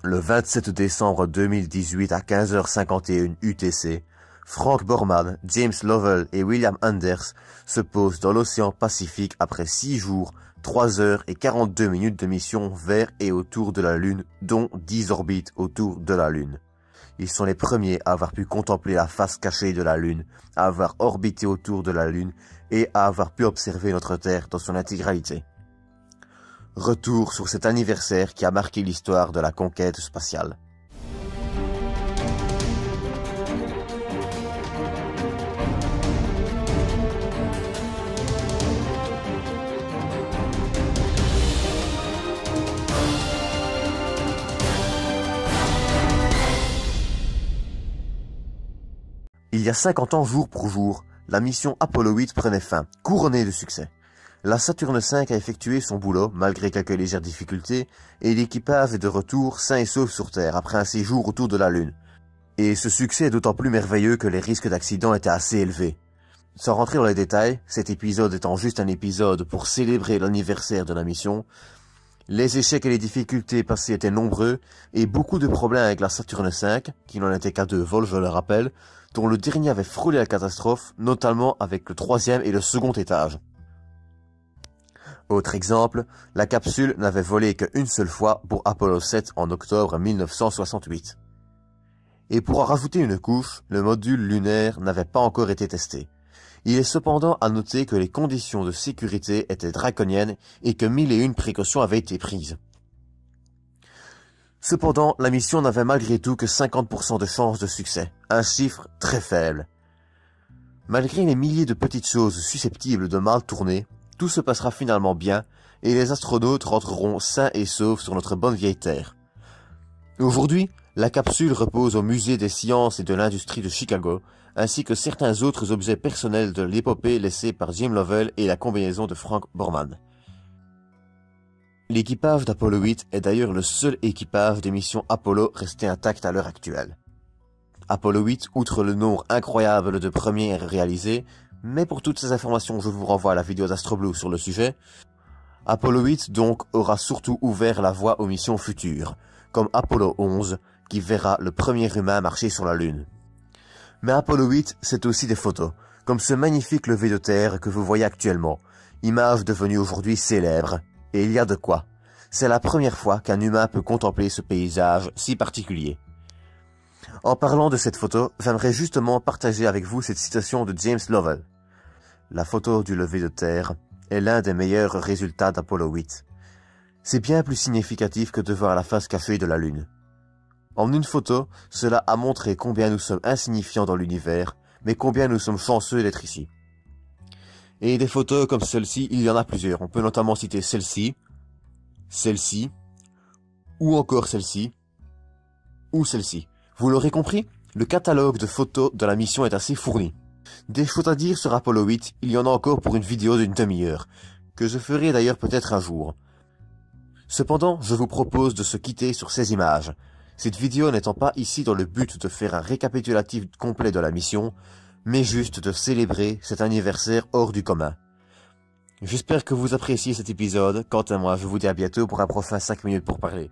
Le 27 décembre 2018 à 15h51 UTC, Frank Borman, James Lovell et William Anders se posent dans l'océan Pacifique après 6 jours, 3 heures et 42 minutes de mission vers et autour de la Lune, dont 10 orbites autour de la Lune. Ils sont les premiers à avoir pu contempler la face cachée de la Lune, à avoir orbité autour de la Lune et à avoir pu observer notre Terre dans son intégralité. Retour sur cet anniversaire qui a marqué l'histoire de la conquête spatiale. Il y a 50 ans jour pour jour, la mission Apollo 8 prenait fin, couronnée de succès. La Saturne V a effectué son boulot, malgré quelques légères difficultés, et l'équipage est de retour sain et sauf sur Terre après un séjour autour de la Lune. Et ce succès est d'autant plus merveilleux que les risques d'accident étaient assez élevés. Sans rentrer dans les détails, cet épisode étant juste un épisode pour célébrer l'anniversaire de la mission, les échecs et les difficultés passées étaient nombreux, et beaucoup de problèmes avec la Saturne V, qui n'en était qu'à 2 vols je le rappelle, dont le dernier avait frôlé la catastrophe, notamment avec le 3e et le 2e étage. Autre exemple, la capsule n'avait volé qu'une seule fois pour Apollo 7 en octobre 1968. Et pour en rajouter une couche, le module lunaire n'avait pas encore été testé. Il est cependant à noter que les conditions de sécurité étaient draconiennes et que 1001 précautions avaient été prises. Cependant, la mission n'avait malgré tout que 50% de chances de succès, un chiffre très faible. Malgré les milliers de petites choses susceptibles de mal tourner, tout se passera finalement bien et les astronautes rentreront sains et saufs sur notre bonne vieille Terre. Aujourd'hui, la capsule repose au Musée des sciences et de l'industrie de Chicago, ainsi que certains autres objets personnels de l'épopée laissée par Jim Lovell et la combinaison de Frank Borman. L'équipage d'Apollo 8 est d'ailleurs le seul équipage des missions Apollo resté intact à l'heure actuelle. Apollo 8, outre le nombre incroyable de premières réalisées, mais pour toutes ces informations je vous renvoie à la vidéo d'Astroblue sur le sujet, Apollo 8 donc aura surtout ouvert la voie aux missions futures, comme Apollo 11 qui verra le premier humain marcher sur la Lune. Mais Apollo 8 c'est aussi des photos, comme ce magnifique lever de terre que vous voyez actuellement, image devenue aujourd'hui célèbre, et il y a de quoi. C'est la première fois qu'un humain peut contempler ce paysage si particulier. En parlant de cette photo, j'aimerais justement partager avec vous cette citation de James Lovell. La photo du lever de terre est l'un des meilleurs résultats d'Apollo 8. C'est bien plus significatif que de voir la face cachée de la Lune. En une photo, cela a montré combien nous sommes insignifiants dans l'univers, mais combien nous sommes chanceux d'être ici. Et des photos comme celle-ci, il y en a plusieurs. On peut notamment citer celle-ci, celle-ci, ou encore celle-ci, ou celle-ci. Vous l'aurez compris, le catalogue de photos de la mission est assez fourni. Des choses à dire sur Apollo 8, il y en a encore pour une vidéo d'une demi-heure, que je ferai d'ailleurs peut-être un jour. Cependant, je vous propose de se quitter sur ces images. Cette vidéo n'étant pas ici dans le but de faire un récapitulatif complet de la mission, mais juste de célébrer cet anniversaire hors du commun. J'espère que vous appréciez cet épisode. Quant à moi, je vous dis à bientôt pour un prochain 5 minutes pour parler.